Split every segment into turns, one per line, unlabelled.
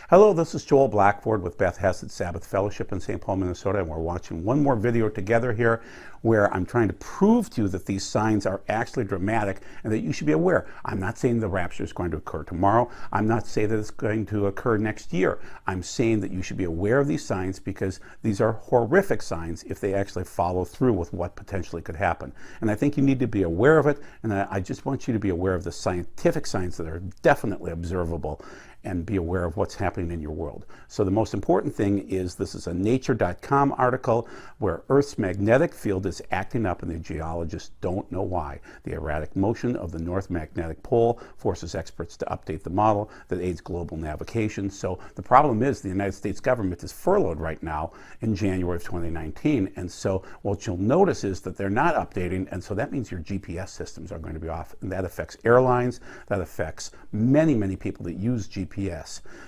Hello, this is Joel Blackford with Beth Hesed Sabbath Fellowship in St. Paul, Minnesota, and we're watching one more video together here where I'm trying to prove to you that these signs are actually dramatic and that you should be aware. I'm not saying the rapture is going to occur tomorrow. I'm not saying that it's going to occur next year. I'm saying that you should be aware of these signs because these are horrific signs if they actually follow through with what potentially could happen. And I think you need to be aware of it, and I just want you to be aware of the scientific signs that are definitely observable and be aware of what's happening in your world. So the most important thing is this is a nature.com article where Earth's magnetic field is acting up and the geologists don't know why. The erratic motion of the North Magnetic Pole forces experts to update the model that aids global navigation. So the problem is the United States government is furloughed right now in January of 2019. And so what you'll notice is that they're not updating. And so that means your GPS systems are going to be off. And that affects airlines. That affects many, many people that use GPS.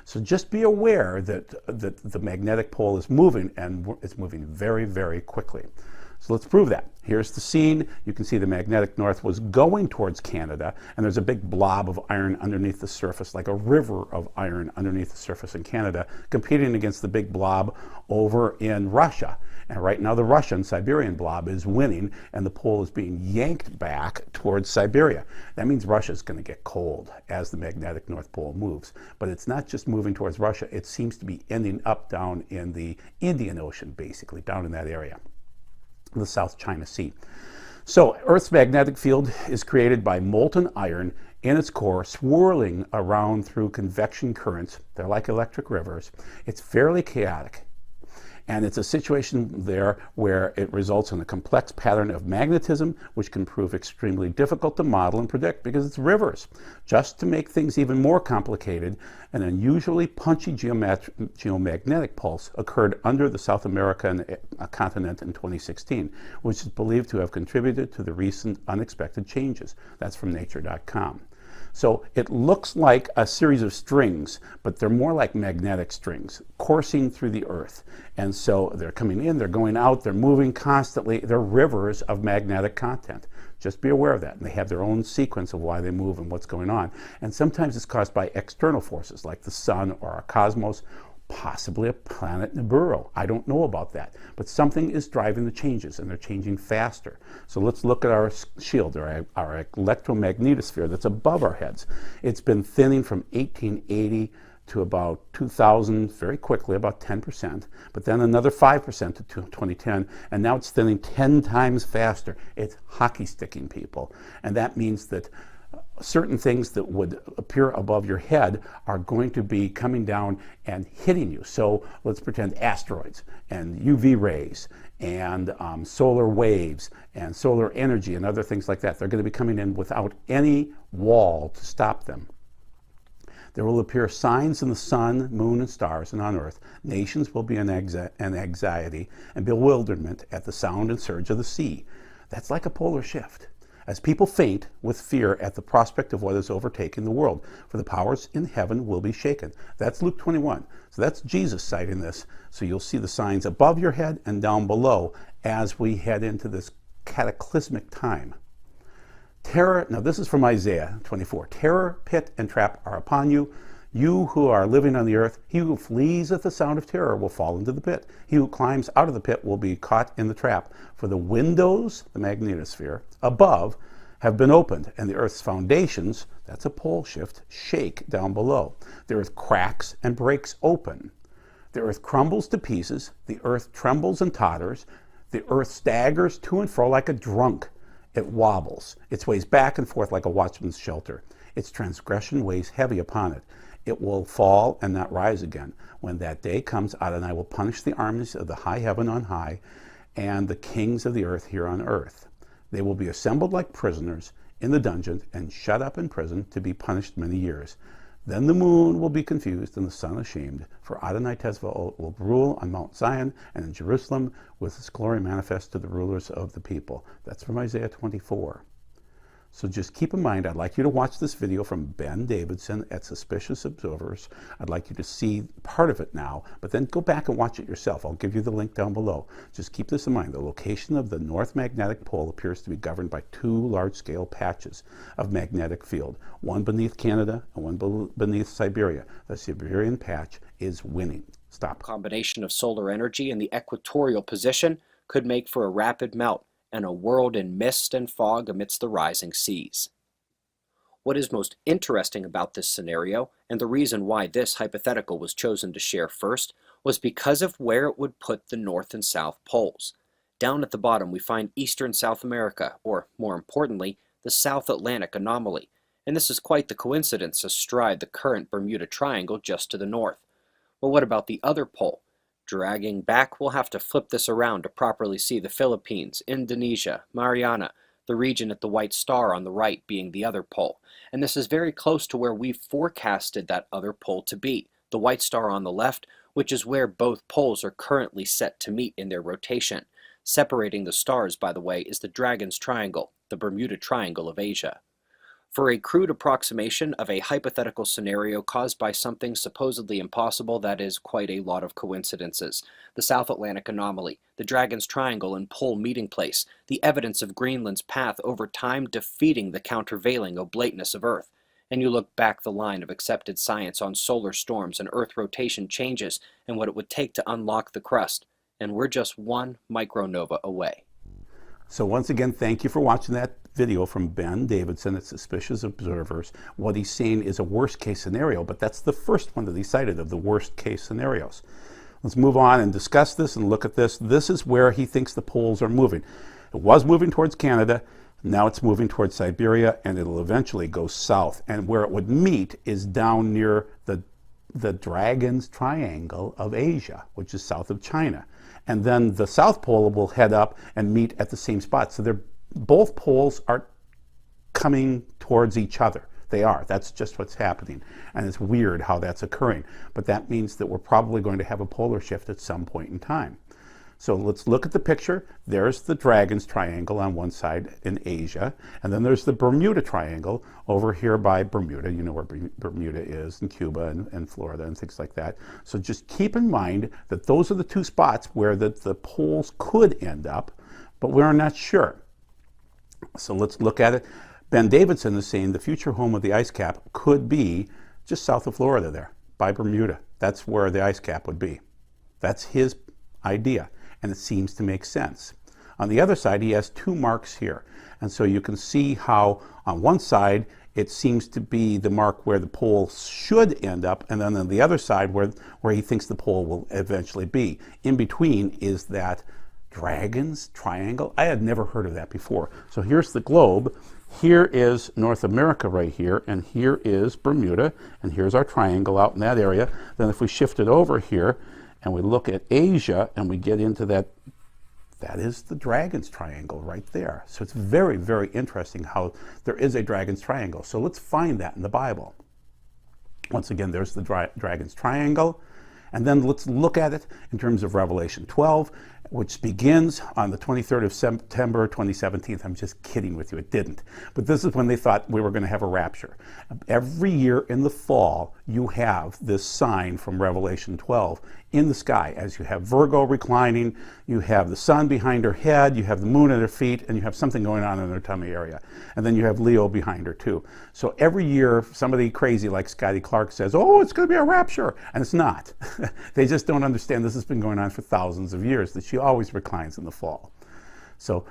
So just be aware that the magnetic pole is moving, and it's moving very, very quickly. So let's prove that. Here's the scene. You can see the magnetic north was going towards Canada, and there's a big blob of iron underneath the surface, like a river of iron underneath the surface in Canada, competing against the big blob over in Russia. And right now the Russian Siberian blob is winning, and the pole is being yanked back towards Siberia. That means Russia's going to get cold as the magnetic North Pole moves. But it's not just moving towards Russia. It seems to be ending up down in the Indian Ocean, basically, down in that area, the South China Sea. So Earth's magnetic field is created by molten iron in its core, swirling around through convection currents. They're like electric rivers. It's fairly chaotic. And it's a situation there where it results in a complex pattern of magnetism, which can prove extremely difficult to model and predict because it's rivers. Just to make things even more complicated, an unusually punchy geomagnetic pulse occurred under the South American continent in 2016, which is believed to have contributed to the recent unexpected changes. That's from nature.com. So it looks like a series of strings, but they're more like magnetic strings coursing through the earth. And so they're coming in, they're going out, they're moving constantly. They're rivers of magnetic content. Just be aware of that. And they have their own sequence of why they move and what's going on. And sometimes it's caused by external forces like the sun or our cosmos, possibly a planet Nibiru. I don't know about that. But something is driving the changes, and they're changing faster. So let's look at our shield, or our electromagnetosphere that's above our heads. It's been thinning from 1880 to about 2000 very quickly, about 10%, but then another 5% to 2010, and now it's thinning 10 times faster. It's hockey sticking, people. And that means that certain things that would appear above your head are going to be coming down and hitting you. So let's pretend asteroids and UV rays and solar waves and solar energy and other things like that. They're going to be coming in without any wall to stop them. There will appear signs in the sun, moon, and stars, and on earth. Nations will be in anxiety and bewilderment at the sound and surge of the sea. That's like a polar shift, as people faint with fear at the prospect of what is overtaking the world, for the powers in heaven will be shaken. That's Luke 21. So that's Jesus citing this. So you'll see the signs above your head and down below as we head into this cataclysmic time. Terror, now this is from Isaiah 24. Terror, pit, and trap are upon you. You who are living on the earth, he who flees at the sound of terror will fall into the pit. He who climbs out of the pit will be caught in the trap. For the windows, the magnetosphere, above have been opened, and the earth's foundations, that's a pole shift, shake down below. The earth cracks and breaks open. The earth crumbles to pieces. The earth trembles and totters. The earth staggers to and fro like a drunk. It wobbles. It sways back and forth like a watchman's shelter. Its transgression weighs heavy upon it. It will fall and not rise again. When that day comes, Adonai will punish the armies of the high heaven on high and the kings of the earth here on earth. They will be assembled like prisoners in the dungeon and shut up in prison to be punished many years. Then the moon will be confused and the sun ashamed, for Adonai Tezvaot will rule on Mount Zion and in Jerusalem with his glory manifest to the rulers of the people. That's from Isaiah 24. So just keep in mind, I'd like you to watch this video from Ben Davidson at Suspicious Observers. I'd like you to see part of it now, but then go back and watch it yourself. I'll give you the link down below. Just keep this in mind. The location of the North Magnetic Pole appears to be governed by two large-scale patches of magnetic field, one beneath Canada and one beneath Siberia. The Siberian patch is winning. Stop.
Combination of solar energy and the equatorial position could make for a rapid melt and a world in mist and fog amidst the rising seas. What is most interesting about this scenario, and the reason why this hypothetical was chosen to share first, was because of where it would put the North and South poles. Down at the bottom we find eastern South America, or more importantly, the South Atlantic anomaly, and this is quite the coincidence astride the current Bermuda Triangle just to the north. Well, what about the other pole? Dragging back, we'll have to flip this around to properly see the Philippines, Indonesia, Mariana, the region at the white star on the right being the other pole. And this is very close to where we've forecasted that other pole to be, the white star on the left, which is where both poles are currently set to meet in their rotation. Separating the stars, by the way, is the Dragon's Triangle, the Bermuda Triangle of Asia. For a crude approximation of a hypothetical scenario caused by something supposedly impossible, that is quite a lot of coincidences. The South Atlantic anomaly, the Dragon's Triangle and pole meeting place, the evidence of Greenland's path over time defeating the countervailing oblateness of Earth. And you look back the line of accepted science on solar storms and Earth rotation changes and what it would take to unlock the crust. And we're just one micronova away.
So once again, thank you for watching that video from Ben Davidson at Suspicious Observers. What he's saying is a worst case scenario, but that's the first one that he cited of the worst case scenarios. Let's move on and discuss this and look at this. This is where he thinks the poles are moving. It was moving towards Canada, now it's moving towards Siberia, and it'll eventually go south. And where it would meet is down near the Dragon's Triangle of Asia, which is south of China. And then the South Pole will head up and meet at the same spot. So both poles are coming towards each other. They are. That's just what's happening. And it's weird how that's occurring. But that means that we're probably going to have a polar shift at some point in time. So let's look at the picture. There's the Dragon's Triangle on one side in Asia, and then there's the Bermuda Triangle over here by Bermuda. You know where Bermuda is, in Cuba and Florida and things like that. So just keep in mind that those are the two spots where the poles could end up, but we're not sure. So let's look at it. Ben Davidson is saying the future home of the ice cap could be just south of Florida there, by Bermuda. That's where the ice cap would be. That's his idea. And it seems to make sense. On the other side, he has two marks here. And so you can see how on one side, it seems to be the mark where the pole should end up, and then on the other side where he thinks the pole will eventually be. In between is that Dragon's Triangle. I had never heard of that before. So here's the globe. Here is North America right here, and here is Bermuda, and here's our triangle out in that area. Then if we shift it over here, and we look at Asia, and we get into that is the Dragon's Triangle right there. So it's very, very interesting how there is a Dragon's Triangle. So let's find that in the Bible. Once again, there's the Dragon's Triangle. And then let's look at it in terms of Revelation 12, which begins on the 23rd of September 2017. I'm just kidding with you, it didn't. But this is when they thought we were going to have a rapture. Every year in the fall, you have this sign from Revelation 12 in the sky. As you have Virgo reclining, you have the sun behind her head, you have the moon at her feet, and you have something going on in her tummy area. And then you have Leo behind her too. So every year, somebody crazy like Scotty Clark says, oh, it's going to be a rapture. And it's not. They just don't understand this has been going on for thousands of years, that she always reclines in the fall. So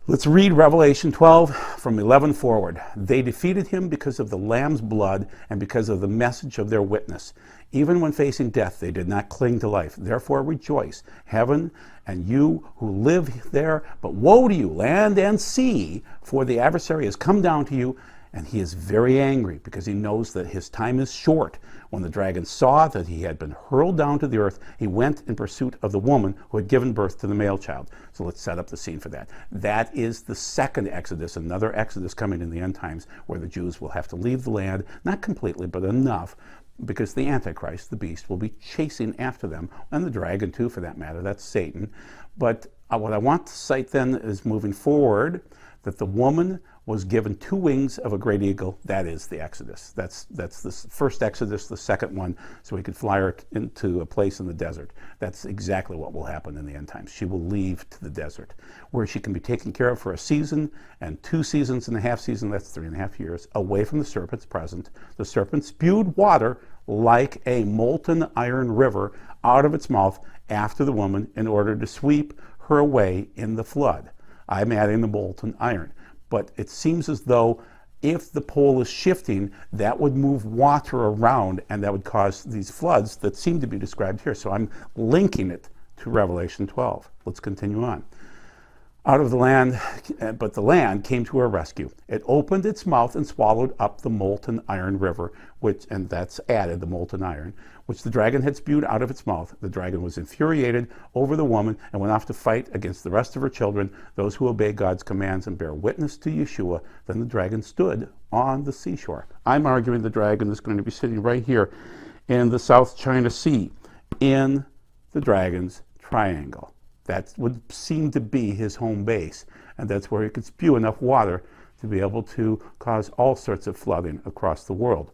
let's read Revelation 12 from 11 forward. They defeated him because of the Lamb's blood and because of the message of their witness. Even when facing death, they did not cling to life. Therefore rejoice, heaven and you who live there. But woe to you, land and sea, for the adversary has come down to you, and he is very angry because he knows that his time is short. When the dragon saw that he had been hurled down to the earth, he went in pursuit of the woman who had given birth to the male child. So let's set up the scene for that. That is the second Exodus, another Exodus coming in the end times, where the Jews will have to leave the land, not completely, but enough, because the Antichrist, the beast, will be chasing after them, and the dragon too, for that matter. That's Satan. But what I want to cite then is moving forward, that the woman was given 2 wings of a great eagle. That is the Exodus. That's the first Exodus, the second one, so he could fly her into a place in the desert. That's exactly what will happen in the end times. She will leave to the desert, where she can be taken care of for a season and 2 seasons and a half season, that's 3.5 years, away from the serpent's presence. The serpent spewed water like a molten iron river out of its mouth after the woman in order to sweep her away in the flood. I'm adding the molten iron. But it seems as though if the pole is shifting, that would move water around and that would cause these floods that seem to be described here. So I'm linking it to Revelation 12. Let's continue on. Out of the land, but the land came to her rescue. It opened its mouth and swallowed up the molten iron river, and that's added, the molten iron, which the dragon had spewed out of its mouth. The dragon was infuriated over the woman and went off to fight against the rest of her children, those who obey God's commands and bear witness to Yeshua. Then the dragon stood on the seashore. I'm arguing the dragon is going to be sitting right here in the South China Sea, in the dragon's triangle. That would seem to be his home base, and that's where he could spew enough water to be able to cause all sorts of flooding across the world.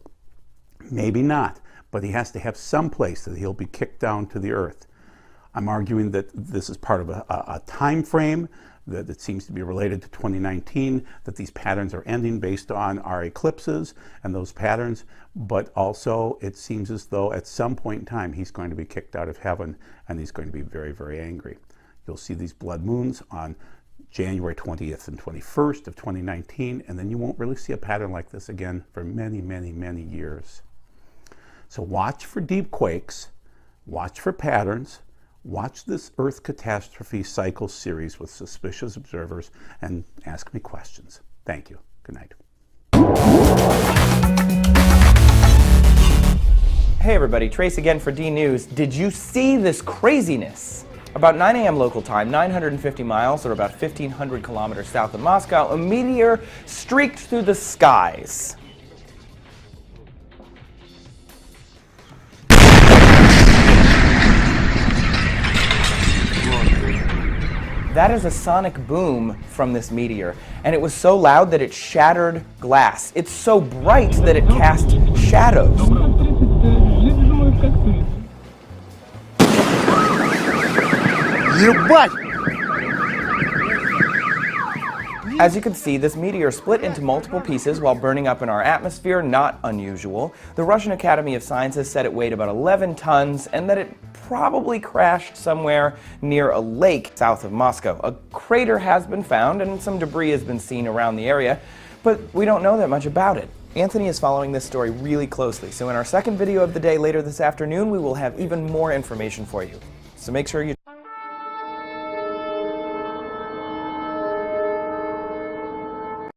Maybe not, but he has to have some place that he'll be kicked down to the earth. I'm arguing that this is part of a time frame that seems to be related to 2019, that these patterns are ending based on our eclipses and those patterns, but also it seems as though at some point in time he's going to be kicked out of heaven and he's going to be very, very angry. You'll see these blood moons on January 20th and 21st of 2019, and then you won't really see a pattern like this again for many, many, many years. So watch for deep quakes, watch for patterns, watch this Earth Catastrophe Cycle series with suspicious observers, and ask me questions. Thank you. Good night.
Hey everybody, Trace again for D News. Did you see this craziness? About 9 a.m. local time, 950 miles, or about 1,500 kilometers south of Moscow, a meteor streaked through the skies. That is a sonic boom from this meteor, and it was so loud that it shattered glass. It's so bright that it cast shadows. As you can see, this meteor split into multiple pieces while burning up in our atmosphere, not unusual. The Russian Academy of Sciences said it weighed about 11 tons and that it probably crashed somewhere near a lake south of Moscow. A crater has been found and some debris has been seen around the area, but we don't know that much about it. Anthony is following this story really closely, so in our second video of the day later this afternoon, we will have even more information for you. So make sure you